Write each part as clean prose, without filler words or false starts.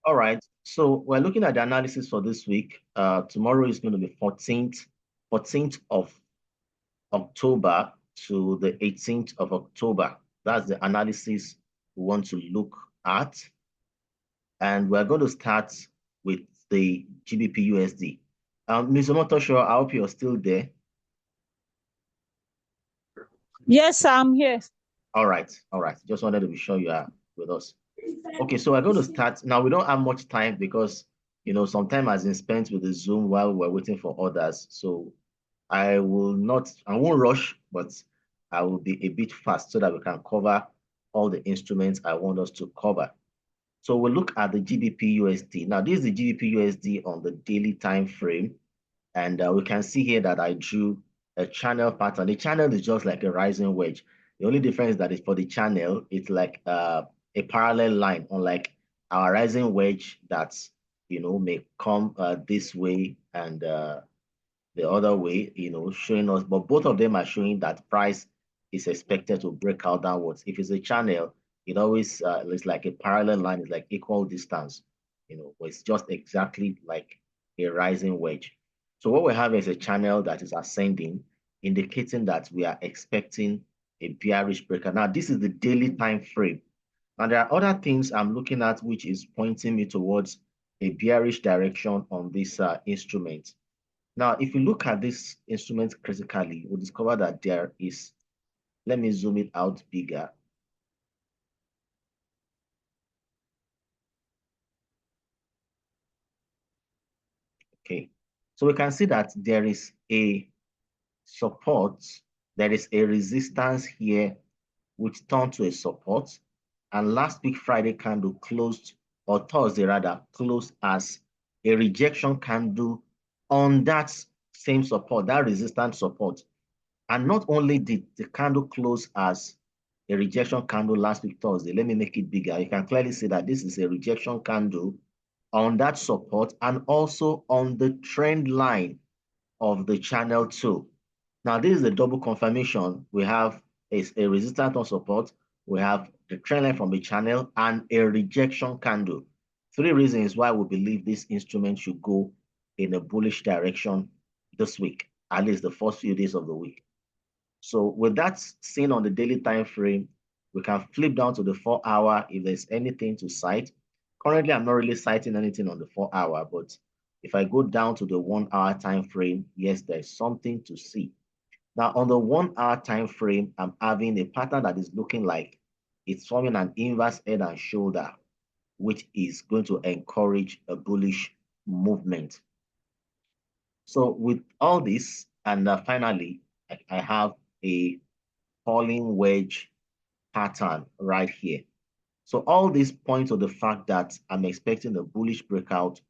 All right. So we're looking at the analysis for this week. Tomorrow is going to be 14th of October to the 18th of October. That's the analysis we want to look at. And we're going to start with the GBP USD. Ms. Omotosho, I hope you're still there. Yes, I'm here. All right. All right. Just wanted to be sure you are with us. Okay, so we're going to start. Now, we don't have much time because, some time has been spent with the Zoom while we're waiting for others. So I won't rush, but I will be a bit fast so that we can cover all the instruments I want us to cover. So we'll look at the GBP USD. Now, this is the GBP USD on the daily time frame. And we can see here that I drew a channel pattern. The channel is just like a rising wedge. The only difference is that is for the channel, it's like a parallel line, unlike our rising wedge that's, may come this way and the other way, showing us. But both of them are showing that price is expected to break out downwards. If it's a channel, it always it's like a parallel line, it's like equal distance, but it's just exactly like a rising wedge. So what we have is a channel that is ascending, indicating that we are expecting a bearish breaker. Now, this is the daily time frame. And there are other things I'm looking at which is pointing me towards a bearish direction on this instrument. Now, if you look at this instrument critically, we'll discover that there is, let me zoom it out bigger. Okay, so we can see that there is a support, there is a resistance here, which turned to a support. And last week, Friday candle closed, or Thursday rather, closed as a rejection candle on that same support, that resistance support. And not only did the candle close as a rejection candle last week, Thursday, let me make it bigger. You can clearly see that this is a rejection candle on that support and also on the trend line of the channel too. Now, this is a double confirmation. We have a resistance on support. We have the trend line from the channel and a rejection candle. Three reasons why we believe this instrument should go in a bullish direction this week, at least the first few days of the week. So with that seen on the daily time frame, we can flip down to the 4-hour if there's anything to cite. Currently, I'm not really citing anything on the 4-hour, but if I go down to the 1-hour time frame, yes, there's something to see. Now, on the 1-hour time frame, I'm having a pattern that is looking like it's forming an inverse head and shoulder, which is going to encourage a bullish movement. So with all this, and finally, I have a falling wedge pattern right here. So all this points to the fact that I'm expecting a bullish breakout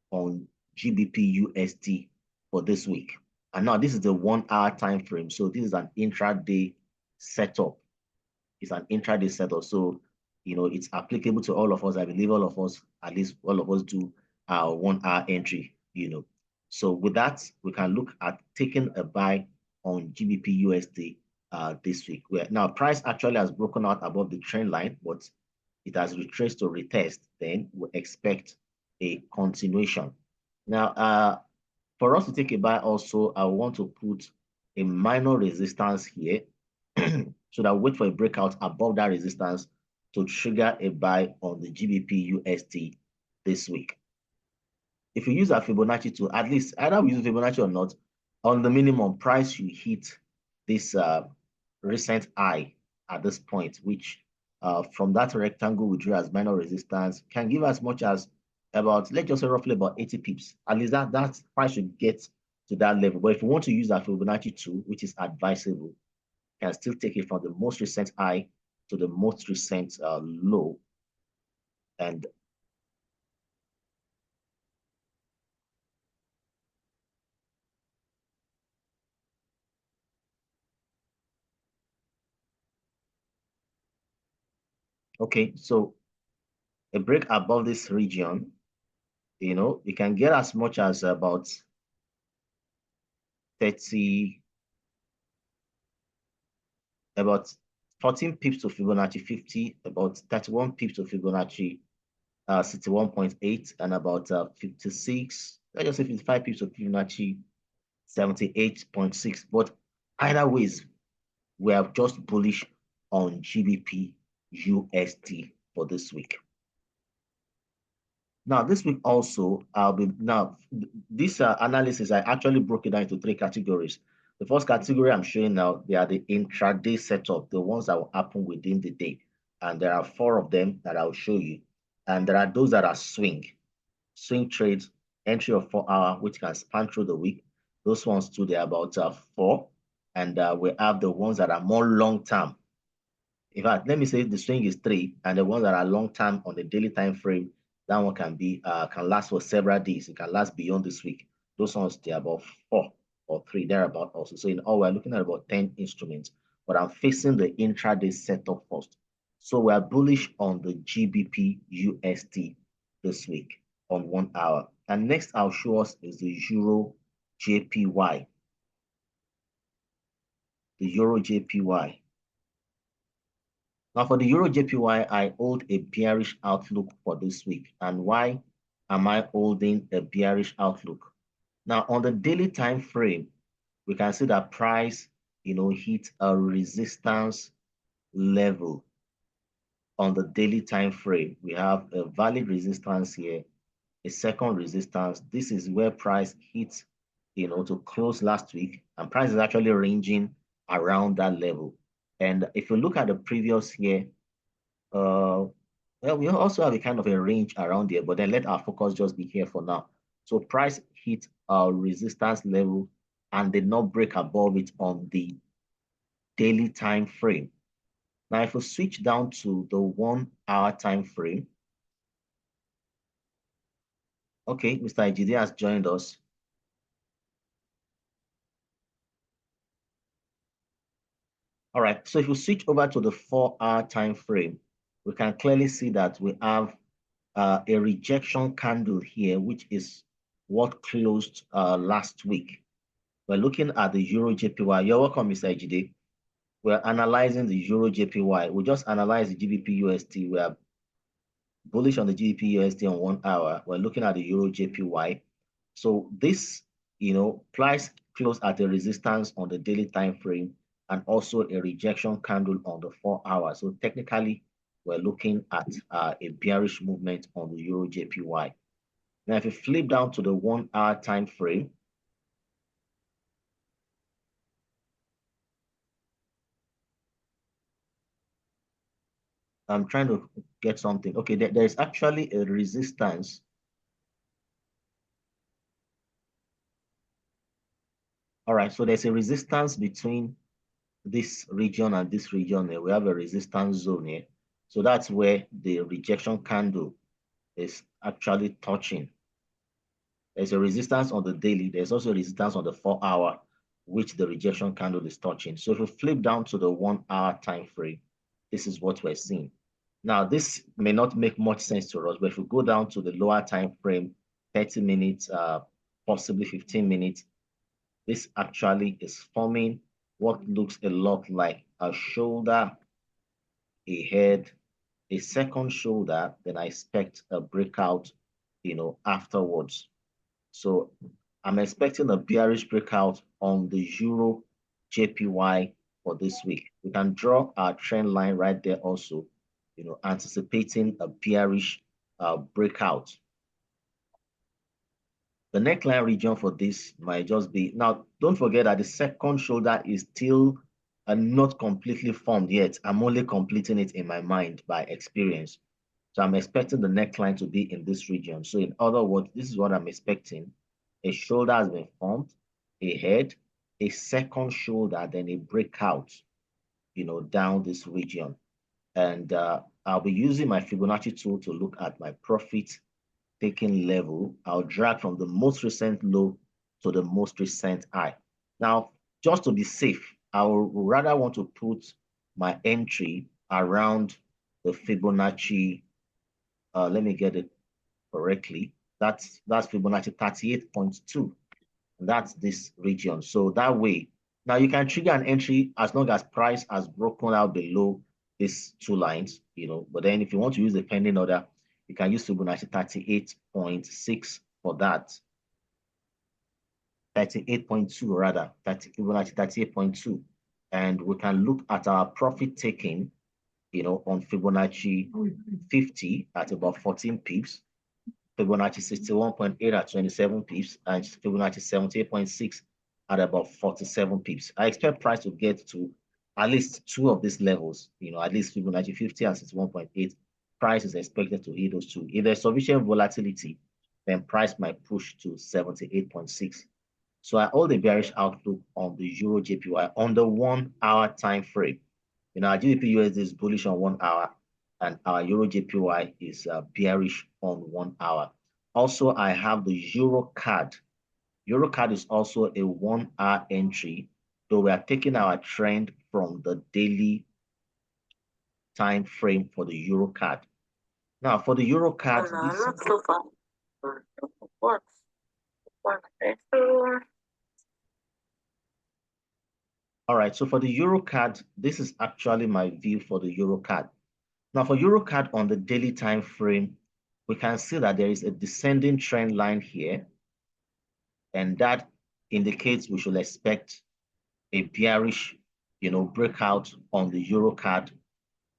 on GBP USD for this week. And now this is the 1-hour time frame. So this is an intraday setup. It's an intraday setup. So, it's applicable to all of us. I believe all of us, at least all of us do our 1-hour entry, So with that, we can look at taking a buy on GBP USD this week. Now price actually has broken out above the trend line, but it has retraced to retest. Then we expect a continuation. Now, for us to take a buy also, I want to put a minor resistance here so that wait for a breakout above that resistance to trigger a buy on the GBP USD this week. If you use a Fibonacci to at least either we use Fibonacci or not, on the minimum price you hit this recent high at this point, which from that rectangle we drew as minor resistance can give as much as about, let's just say roughly about 80 pips. At least that price should get to that level. But if you want to use that Fibonacci tool, which is advisable, you can still take it from the most recent high to the most recent low. And okay, so a break above this region, you can get as much as about 30, about 14 pips to Fibonacci 50, about 31 pips to Fibonacci 61.8 and about 56, let's just say 55 pips of Fibonacci 78.6. But either ways, we are just bullish on GBP USD for this week. Now, this week also, this analysis, I actually broke it down into three categories. The first category I'm showing now, they are the intraday setup, the ones that will happen within the day. And there are 4 of them that I'll show you. And there are those that are swing trades, entry of 4 hour, which can span through the week. Those ones too, they're about 4. And we have the ones that are more long term. In fact, let me say the swing is 3, and the ones that are long term on the daily time frame, that one can be can last for several days. It can last beyond this week. Those ones they're about 4 or 3 thereabout also. So in all, we're looking at about 10 instruments. But I'm facing the intraday setup first. So we're bullish on the GBP USD this week on 1 hour. And next I'll show us is the Euro JPY. The Euro JPY. Now, for the Euro JPY, I hold a bearish outlook for this week. And why am I holding a bearish outlook? Now, on the daily time frame, we can see that price, hit a resistance level on the daily time frame. We have a valid resistance here, a second resistance. This is where price hit, to close last week, and price is actually ranging around that level. And if you look at the previous year, well, we also have a kind of a range around here, but then let our focus just be here for now. So price hit our resistance level and did not break above it on the daily time frame. Now, if we switch down to the 1 hour time frame, okay, Mr. Ejide has joined us. All right, so if we switch over to the 4 hour time frame, we can clearly see that we have a rejection candle here, which is what closed last week. We're looking at the Euro JPY. You're welcome, Mr. Ejide. We're analyzing the Euro JPY. We just analyzed the GBP USD. We are bullish on the GBP USD on 1 hour. We're looking at the Euro JPY. So this, price closed at a resistance on the daily time frame and also a rejection candle on the 4 hours. So technically, we're looking at a bearish movement on the Euro JPY. Now, if you flip down to the 1 hour time frame, I'm trying to get something. Okay, there's actually a resistance. All right, so there's a resistance between this region and this region here. We have a resistance zone here. So that's where the rejection candle is actually touching. There's a resistance on the daily. There's also a resistance on the 4 hour, which the rejection candle is touching. So if we flip down to the 1 hour time frame, this is what we're seeing. Now, this may not make much sense to us, but if we go down to the lower time frame, 30 minutes, possibly 15 minutes, this actually is forming what looks a lot like a shoulder, a head, a second shoulder. Then I expect a breakout, afterwards. So I'm expecting a bearish breakout on the Euro JPY for this week. We can draw our trend line right there also, anticipating a bearish breakout. The neckline region for this might just be, now don't forget that the second shoulder is still not completely formed yet. I'm only completing it in my mind by experience. So I'm expecting the neckline to be in this region. So in other words, this is what I'm expecting. A shoulder has been formed, a head, a second shoulder, then a breakout, down this region. And I'll be using my Fibonacci tool to look at my profit taking level. I'll drag from the most recent low to the most recent high. Now, just to be safe, I would rather want to put my entry around the Fibonacci. Let me get it correctly. That's Fibonacci 38.2. That's this region. So that way, now you can trigger an entry as long as price has broken out below these 2 lines, but then if you want to use the pending order, You can use Fibonacci 38.6 for that. 38.2 rather, Fibonacci 38.2. And we can look at our profit taking, on Fibonacci 50 at about 14 pips, Fibonacci 61.8 at 27 pips, and Fibonacci 78.6 at about 47 pips. I expect price to get to at least two of these levels, at least Fibonacci 50 and 61.8. Price is expected to hit those two. If there's sufficient volatility, then price might push to 78.6. So I hold a bearish outlook on the Euro JPY on the 1 hour time frame. Our GBP USD is bullish on 1 hour, and our Euro JPY is bearish on 1 hour. Also, I have the Euro card. Euro card is also a 1 hour entry, though we are taking our trend from the daily time frame for the Euro card. Now, for the Euro card, all right, so for the Euro card, this is actually my view for the Euro card. Now, for Euro card on the daily time frame, we can see that there is a descending trend line here, and that indicates we should expect a bearish, breakout on the Euro card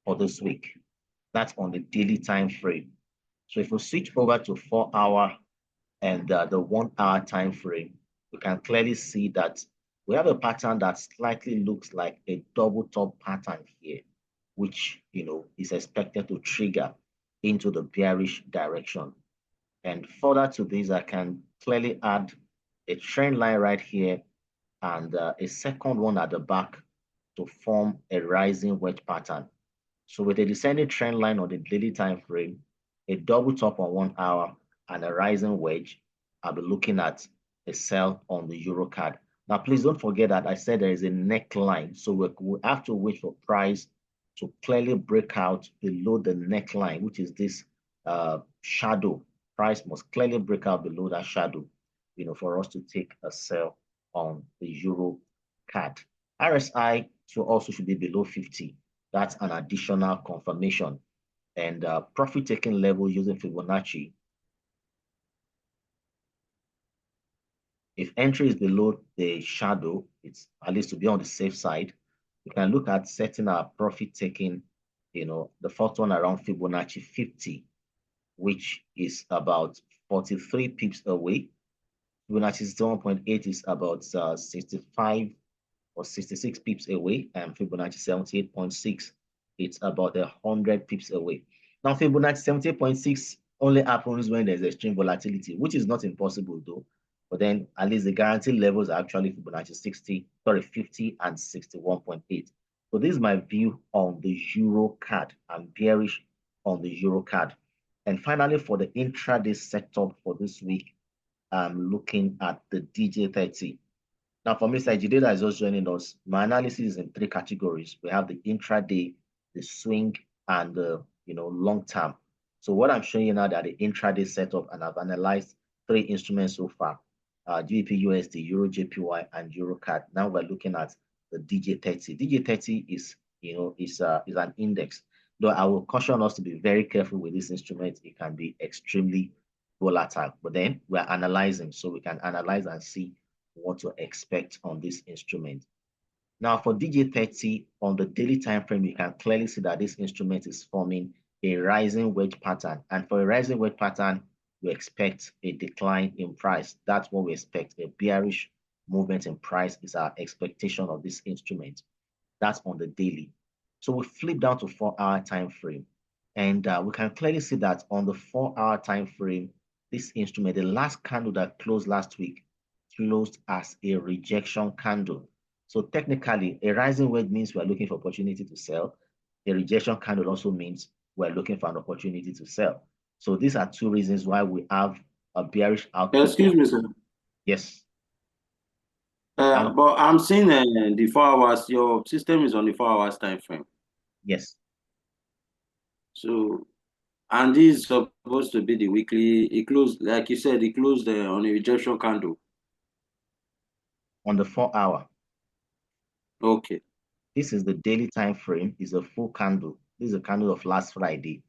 for this week. That's on the daily time frame. So if we switch over to 4 hour and the 1 hour time frame, we can clearly see that we have a pattern that slightly looks like a double top pattern here, which is expected to trigger into the bearish direction. And further to this, I can clearly add a trend line right here and a second one at the back to form a rising wedge pattern. So with a descending trend line on the daily time frame, a double top on 1 hour, and a rising wedge, I'll be looking at a sell on the Euro card. Now, please don't forget that I said there is a neckline. So we have to wait for price to clearly break out below the neckline, which is this shadow. Price must clearly break out below that shadow, for us to take a sell on the Euro card. RSI also should be below 50. That's an additional confirmation. And profit taking level using Fibonacci. If entry is below the shadow, it's at least to be on the safe side. We can look at setting our profit taking, the first one around Fibonacci 50, which is about 43 pips away. Fibonacci 0.8 is about 65 or 66 pips away, and Fibonacci 78.6, it's about 100 pips away. Now, Fibonacci 78.6 only happens when there's extreme volatility, which is not impossible though. But then at least the guaranteed levels are actually Fibonacci 50 and 61.8. So this is my view on the Euro card. I'm bearish on the Euro card. And finally, for the intraday setup for this week, I'm looking at the DJ30. Now, for Mr. Ejide that is just joining us, my analysis is in three categories. We have the intraday, the swing, and the long term. So what I'm showing you now that the intraday setup, and I've analyzed three instruments so far: GBP USD, Euro JPY, and Euro CAD. Now we're looking at the DJ30. DJ30 is an index. Though I will caution us to be very careful with this instrument. It can be extremely volatile. But then we're analyzing, so we can analyze and see what to expect on this instrument. Now for DJ30 on the daily time frame, you can clearly see that this instrument is forming a rising wedge pattern. And for a rising wedge pattern, we expect a decline in price. That's what we expect. A bearish movement in price is our expectation of this instrument. That's on the daily. So we flip down to 4 hour time frame. And we can clearly see that on the 4 hour time frame, this instrument, the last candle that closed last week, closed as a rejection candle. So technically, a rising wedge means we're looking for opportunity to sell. A rejection candle also means we're looking for an opportunity to sell. So these are two reasons why we have a bearish outlook. Excuse me, sir. Yes. But I'm seeing the 4 hours, your system is on the 4 hours time frame. Yes. So, and this is supposed to be the weekly, it closed, like you said, it closed on a rejection candle. On the 4 hour. Okay. This is the daily time frame, is a full candle. This is a candle of last Friday.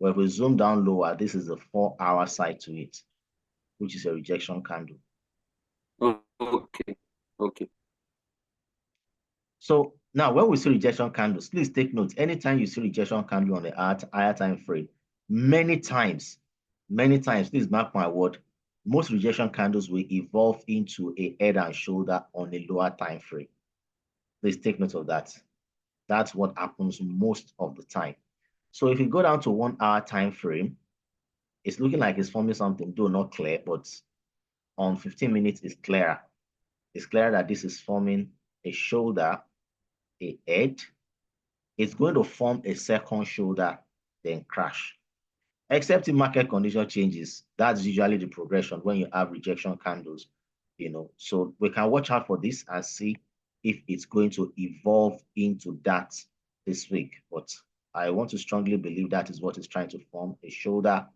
Well, if we zoom down lower, this is the 4-hour side to it, which is a rejection candle. Okay. Okay. So now when we see rejection candles, please take note. Anytime you see rejection candle on the higher time frame, many times, please mark my word, most rejection candles will evolve into a head and shoulder on a lower time frame. Please take note of that. That's what happens most of the time. So if you go down to 1 hour time frame, it's looking like it's forming something, though not clear, but on 15 minutes it's clearer. It's clear that this is forming a shoulder, a head. It's going to form a second shoulder, then crash. Except if market condition changes, that's usually the progression when you have rejection candles, So we can watch out for this and see if it's going to evolve into that this week. But I want to strongly believe that is what it's trying to form: a shoulder,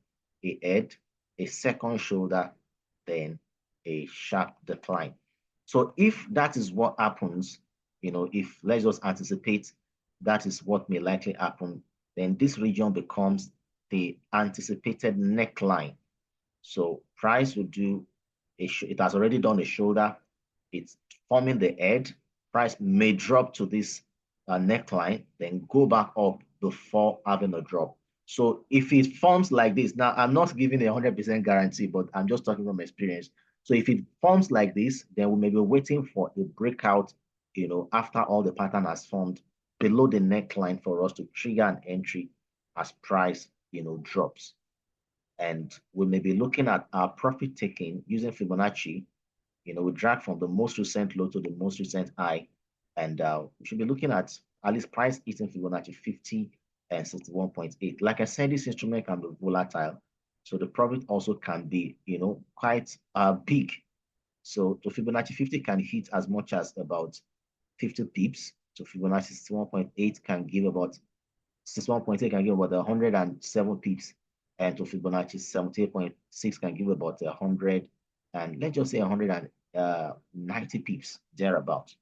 a head, a second shoulder, then a sharp decline. So if that is what happens, if let's just anticipate that is what may likely happen, then this region becomes the anticipated neckline. So price will do it has already done a shoulder. It's forming the head. Price may drop to this neckline, then go back up before having a drop. So if it forms like this, now I'm not giving a 100% guarantee, but I'm just talking from experience. So if it forms like this, then we may be waiting for a breakout, after all the pattern has formed below the neckline for us to trigger an entry as price, drops. And we may be looking at our profit taking using Fibonacci. We drag from the most recent low to the most recent high. And we should be looking at least price hitting Fibonacci 50 and 61.8. Like I said, this instrument can be volatile. So the profit also can be, quite big. So to Fibonacci 50 can hit as much as about 50 pips. So Fibonacci 61.8 can give about 61.8 can give about 107 pips, and to Fibonacci 78.6 can give about 100, and let's just say 190 pips thereabout.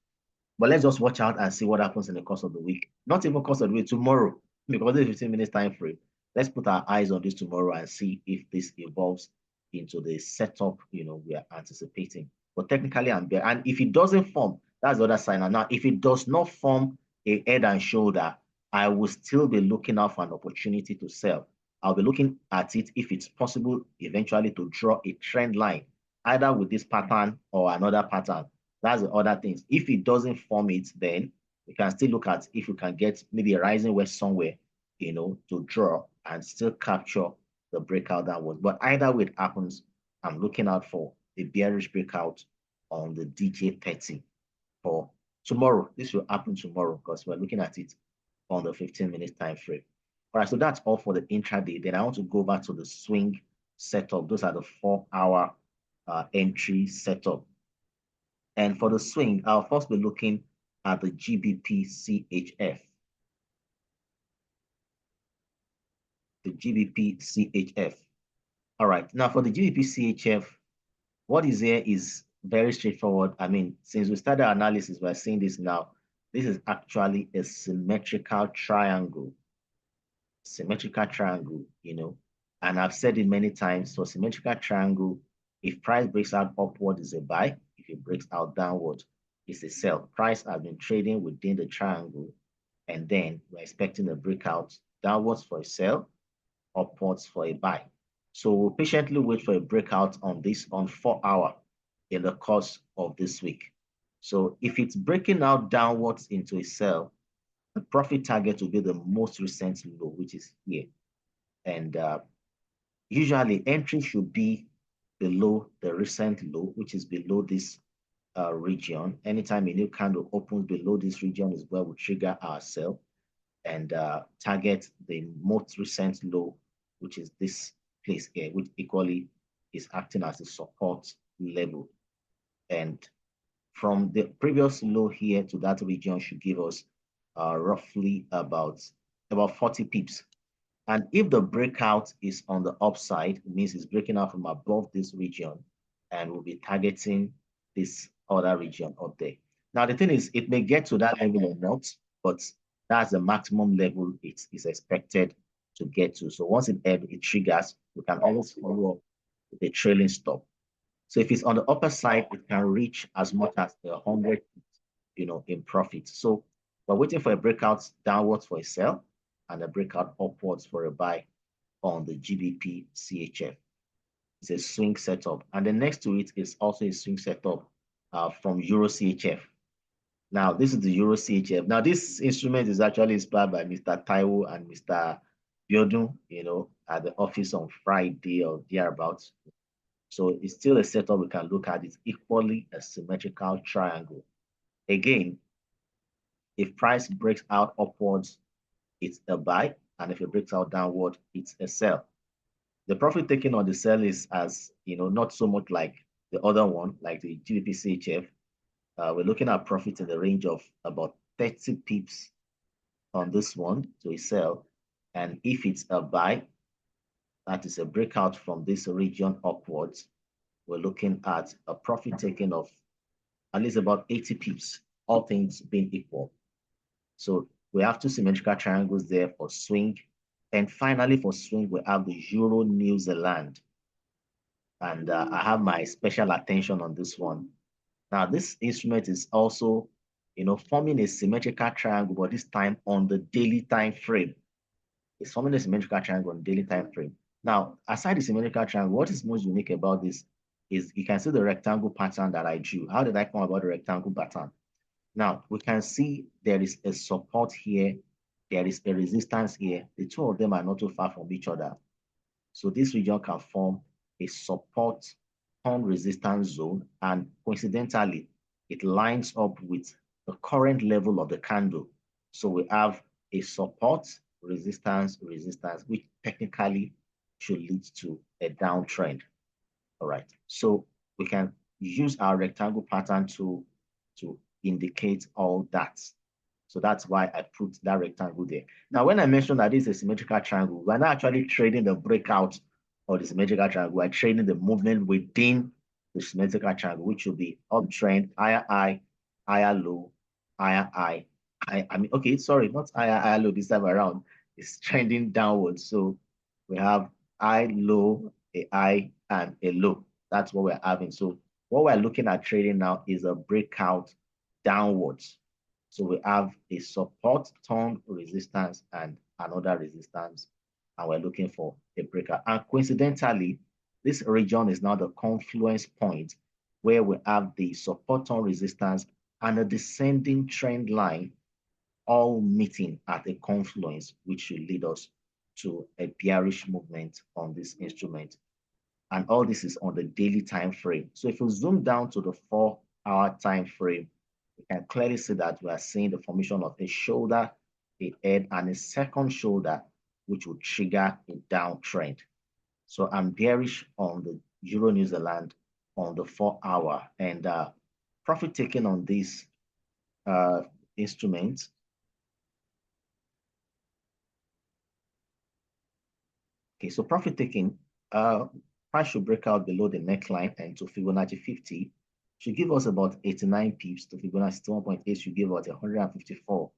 But let's just watch out and see what happens in the course of the week. Not even course of the week, tomorrow, because it's 15 minutes time frame. Let's put our eyes on this tomorrow and see if this evolves into the setup, we are anticipating. But technically, I'm there. And if it doesn't form, that's the other side. And now, if it does not form a head and shoulder, I will still be looking out for an opportunity to sell. I'll be looking at it if it's possible eventually to draw a trend line, either with this pattern or another pattern. That's the other things. If it doesn't form it, then we can still look at if we can get maybe a rising wedge somewhere, to draw and still capture the breakout downwards. But either way it happens, I'm looking out for a bearish breakout on the DJ30 for tomorrow. This will happen tomorrow because we're looking at it on the 15 minutes time frame. All right, so that's all for the intraday. Then I want to go back to the swing setup. Those are the 4-hour entry setup. And for the swing, I'll first be looking at the GBP CHF. The GBP CHF. All right, now for the GBP CHF, what is here is very straightforward. I mean, since we started our analysis, we're seeing this now. This is actually a symmetrical triangle. Symmetrical triangle, and I've said it many times. So symmetrical triangle, if price breaks out upward, is a buy. If it breaks out downward, it's a sell. Price has been trading within the triangle, and then we're expecting a breakout downwards for a sell, upwards for a buy. So we'll patiently wait for a breakout on this on 4-hour in the course of this week. So if it's breaking out downwards into a sell, the profit target will be the most recent low, which is here. And usually entry should be below the recent low, which is below this region. Anytime a new candle opens below this region is where we trigger our sell and target the most recent low, which is this place here, which equally is acting as a support level. And from the previous low here to that region should give us roughly about 40 pips. And if the breakout is on the upside, it means it's breaking out from above this region and we'll be targeting this other region up there. Now, the thing is, it may get to that level or not, but that's the maximum level it is expected to get to. So once it triggers, we can always follow up with a trailing stop. So if it's on the upper side, it can reach as much as 100, in profit. So we're waiting for a breakout downwards for a sell and a breakout upwards for a buy on the GBP CHF. It's a swing setup. And then next to it is also a swing setup from Euro CHF. Now, this is the Euro CHF. Now, this instrument is actually inspired by Mr. Taiwo and Mr. Biodun, at the office on Friday or thereabouts. So it's still a setup we can look at. It's equally a symmetrical triangle. Again, if price breaks out upwards, it's a buy. And if it breaks out downward, it's a sell. The profit taken on the sell is not so much like the other one, like the GBP CHF. We're looking at profit in the range of about 30 pips on this one to a sell. And if it's a buy, that is a breakout from this region upwards, we're looking at a profit taken of at least about 80 pips, all things being equal. So we have two symmetrical triangles there for swing. And finally, for swing, we have the Euro New Zealand. And I have my special attention on this one. Now, this instrument is also, forming a symmetrical triangle, but this time on the daily time frame. It's forming a symmetrical triangle on the daily time frame. Now, aside the symmetrical triangle, what is most unique about this is you can see the rectangle pattern that I drew. How did I come about the rectangle pattern? Now, we can see there is a support here. There is a resistance here. The two of them are not too far from each other. So this region can form a support on resistance zone, and coincidentally, it lines up with the current level of the candle. So we have a support, resistance, which technically should lead to a downtrend. All right. So we can use our rectangle pattern to indicate all that. So that's why I put that rectangle there. Now, when I mentioned that this is a symmetrical triangle, we're not actually trading the breakout of the symmetrical triangle. We're trading the movement within the symmetrical triangle, which will be uptrend, higher high, higher low, higher high. Okay, sorry, not higher low this time around. It's trending downwards. So we have high, low, a high, and a low. That's what we're having. So what we're looking at trading now is a breakout downwards. So we have a support, turn, resistance, and another resistance, and we're looking for a breakout. And coincidentally, this region is now the confluence point where we have the support, turn, resistance, and a descending trend line all meeting at a confluence, which should lead us to a bearish movement on this instrument. And all this is on the daily time frame. So if we zoom down to the 4-hour time frame, we can clearly see that we are seeing the formation of a shoulder, a head, and a second shoulder, which will trigger a downtrend. So I'm bearish on the Euro New Zealand on the 4-hour, and profit taken on this instrument. Okay, so profit taking, price should break out below the neckline and to Fibonacci 50 should give us about 89 pips. To Fibonacci 1.8 should give us 154,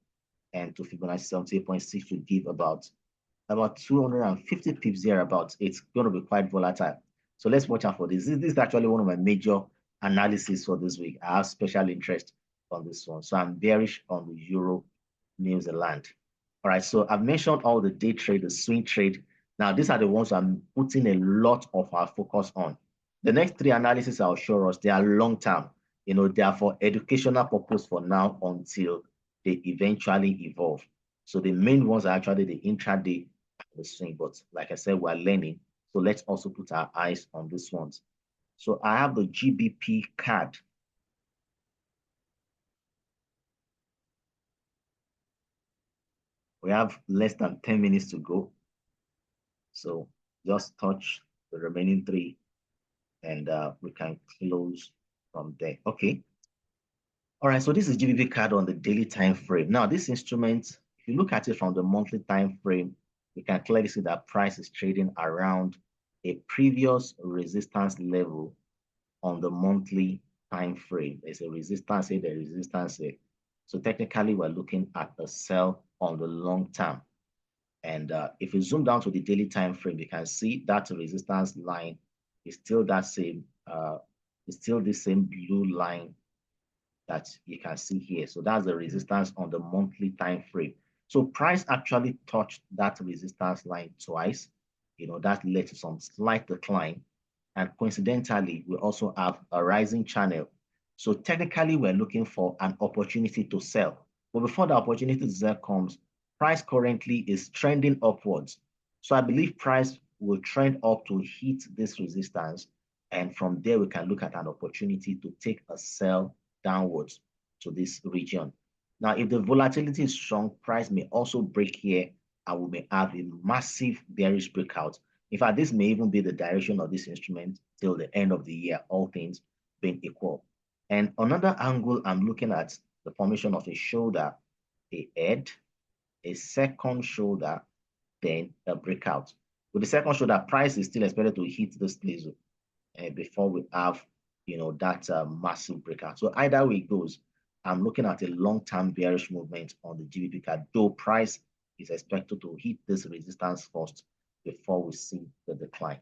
and to Fibonacci 78.6 should give about 250 pips thereabouts. It's going to be quite volatile. So let's watch out for this. This is actually one of my major analyses for this week. I have special interest on this one. So I'm bearish on the Euro New Zealand. All right, so I've mentioned all the day trade, the swing trade. Now, these are the ones I'm putting a lot of our focus on. The next three analyses I'll show us, they are long-term. They are for educational purpose for now until they eventually evolve. So the main ones are actually the intraday and the swing. But like I said, we're learning. So let's also put our eyes on these ones. So I have the GBP card. We have less than 10 minutes to go. So just touch the remaining three and we can close from there. Okay. All right, so this is GBP card on the daily time frame. Now, this instrument, if you look at it from the monthly time frame, you can clearly see that price is trading around a previous resistance level on the monthly time frame. There's a resistance here, there's resistance here. So technically, we're looking at a sell on the long term. And if we zoom down to the daily time frame, you can see that resistance line is still that same, it's still the same blue line that you can see here. So that's the resistance on the monthly time frame. So price actually touched that resistance line twice. That led to some slight decline. And coincidentally, we also have a rising channel. So technically, we're looking for an opportunity to sell. But before the opportunity to sell comes, price currently is trending upwards. So I believe price will trend up to hit this resistance. And from there, we can look at an opportunity to take a sell downwards to this region. Now, if the volatility is strong, price may also break here and we may have a massive bearish breakout. In fact, this may even be the direction of this instrument till the end of the year, all things being equal. And another angle, I'm looking at the formation of a shoulder, a head, a second shoulder, then a breakout. With the second shoulder, price is still expected to hit this place before we have, that massive breakout. So either way it goes, I'm looking at a long-term bearish movement on the GBP card, though price is expected to hit this resistance first before we see the decline.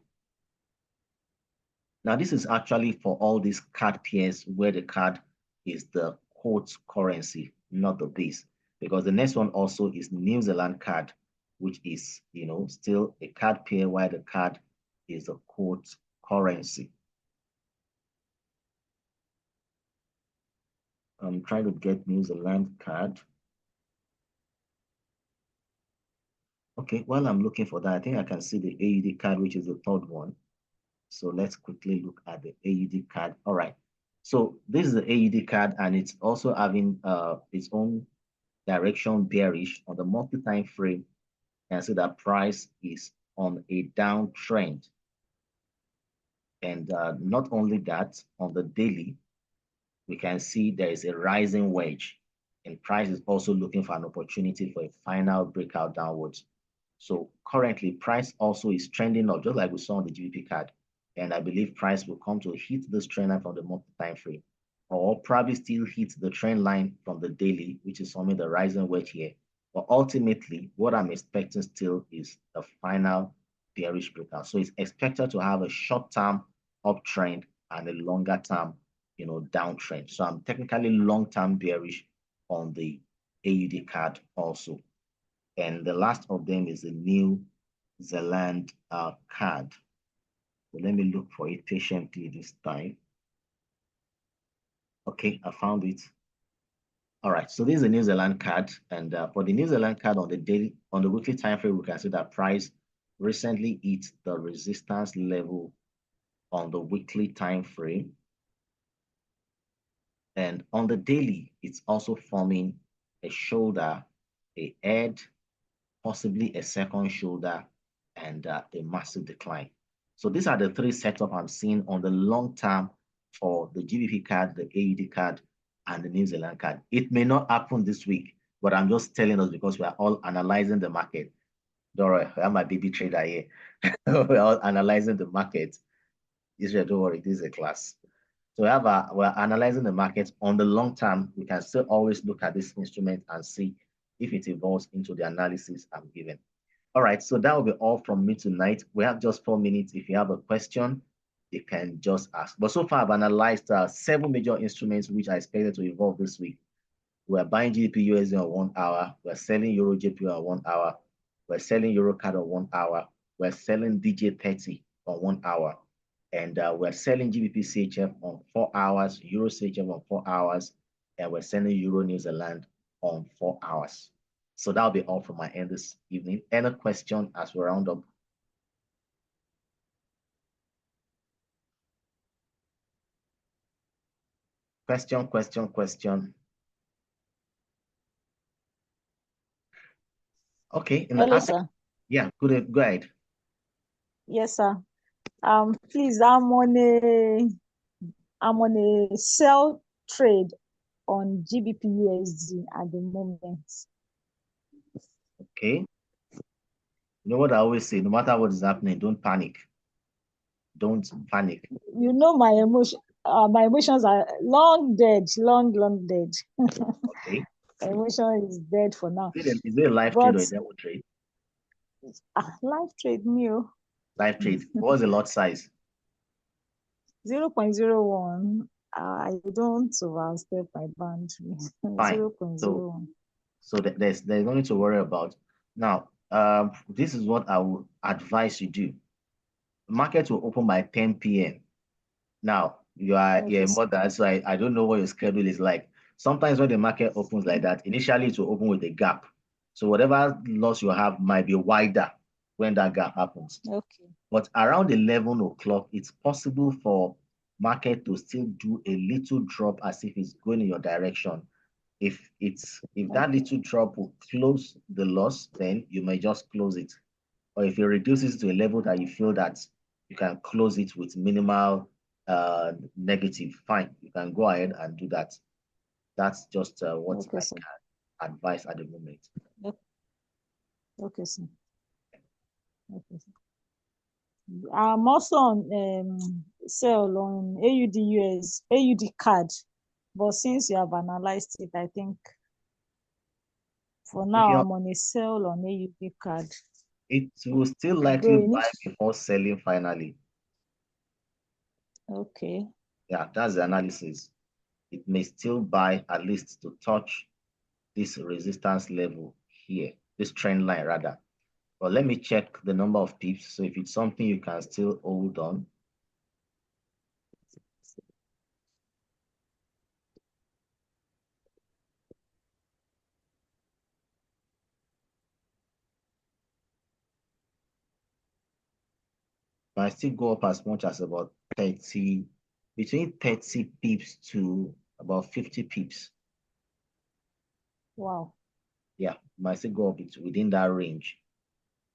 Now, this is actually for all these card pairs where the card is the quote currency, not the base, because the next one also is New Zealand card, which is, still a card pair where the card is a quote currency. I'm trying to get New Zealand card. Okay, while I'm looking for that, I think I can see the AUD card, which is the third one. So let's quickly look at the AUD card. All right. So this is the AUD card, and it's also having its own direction bearish on the monthly time frame. And see that price is on a downtrend. And not only that, on the daily, we can see there is a rising wedge, and price is also looking for an opportunity for a final breakout downwards. So currently, price also is trending up, just like we saw on the GBP card. And I believe price will come to hit this trend line from the monthly time frame, or probably still hit the trend line from the daily, which is forming the rising wedge here. But ultimately, what I'm expecting still is the final bearish breakout. So it's expected to have a short-term uptrend and a longer-term, downtrend. So I'm technically long-term bearish on the AUD card also. And the last of them is the New Zealand card. So let me look for it patiently this time. Okay, I found it. All right, so this is the New Zealand card, and for the New Zealand card on the weekly time frame, we can see that price recently hit the resistance level on the weekly time frame, and on the daily, it's also forming a shoulder, a head, possibly a second shoulder, and a massive decline. So these are the three setups I'm seeing on the long term for the GBP card, the AUD card, and the New Zealand card. It may not happen this week, but I'm just telling us because we are all analyzing the market. Dora, I'm my baby trader here. We're all analyzing the market. Israel, don't worry, this is a class. So we're analyzing the market on the long term. We can still always look at this instrument and see if it evolves into the analysis I'm giving. All right, so that will be all from me tonight. We have just 4 minutes. If you have a question, you can just ask. But so far, I've analyzed 7 major instruments which are expected to evolve this week. We're buying GBP USD on 1 hour. We're selling Euro JP on 1 hour. We're selling Euro CAD on 1 hour. We're selling DJ30 on 1 hour. And we're selling GBP CHF on 4 hours, Euro CHF on 4 hours, and we're selling Euro New Zealand on 4 hours. So that'll be all from my end this evening. Any question as we round up? Question. Okay. Hello, sir. Yeah, go ahead. Yes, sir. Please, I'm on a sell trade on GBP USD at the moment. Okay. You know what I always say, no matter what is happening, don't panic. Don't panic. You know my emotions are long dead. Okay. My emotion is dead for now. Is it a live trade or a demo trade? Live trade new. Live trade. What's the lot size? 0.01. I don't overstep my boundary. Fine. 0.01. So there's no need to worry about. Now, this is what I would advise you do. Market will open by 10 p.m. Now, you're a mother, so I don't know what your schedule is like. Sometimes when the market opens like that, initially it will open with a gap. So whatever loss you have might be wider when that gap happens. Okay. But around 11 o'clock, it's possible for market to still do a little drop as if it's going in your direction. If that little drop will close the loss, then you may just close it. Or if it reduces to a level that you feel that you can close it with minimal negative, fine, you can go ahead and do that. That's just what I sir. can advise at the moment. Okay, sir. Okay, sir. I'm also on sell on AUD card, but since you have analyzed it, I think for now I'm on a sell on AUD card. It will still likely buy before selling finally. Okay. Yeah, that's the analysis. It may still buy at least to touch this resistance level here, this trend line rather. But let me check the number of pips. So if it's something you can still hold on. Might still go up as much as about 30, between 30 pips to about 50 pips. Wow. Yeah, might still go up within that range.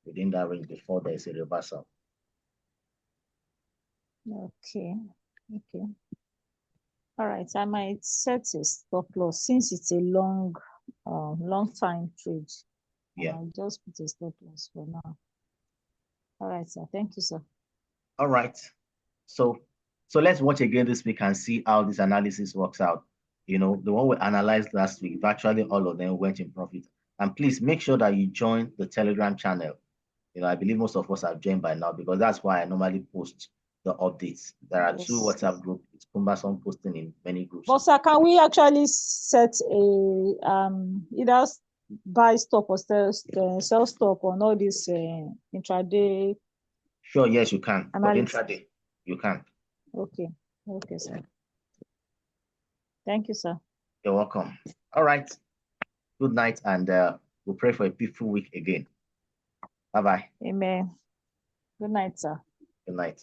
Within that range before there's a reversal. Okay. Okay. All right. I might set a stop loss since it's a long time trade. Yeah. I'll just put a stop loss for now. All right, sir. Thank you, sir. All right. So let's watch again this week and see how this analysis works out. You know, the one we analyzed last week, virtually all of them went in profit. And please make sure that you join the Telegram channel. You know, I believe most of us have joined by now because that's why I normally post the updates. There are two WhatsApp groups. It's cumbersome posting in many groups. But sir, can we actually set a either buy stop or sell stop on all this intraday? Sure, yes, you can. Analysis. But intraday, you can. Okay. Okay, sir. Thank you, sir. You're welcome. All right. Good night, and we'll pray for a peaceful week again. Bye-bye. Amen. Good night, sir. Good night.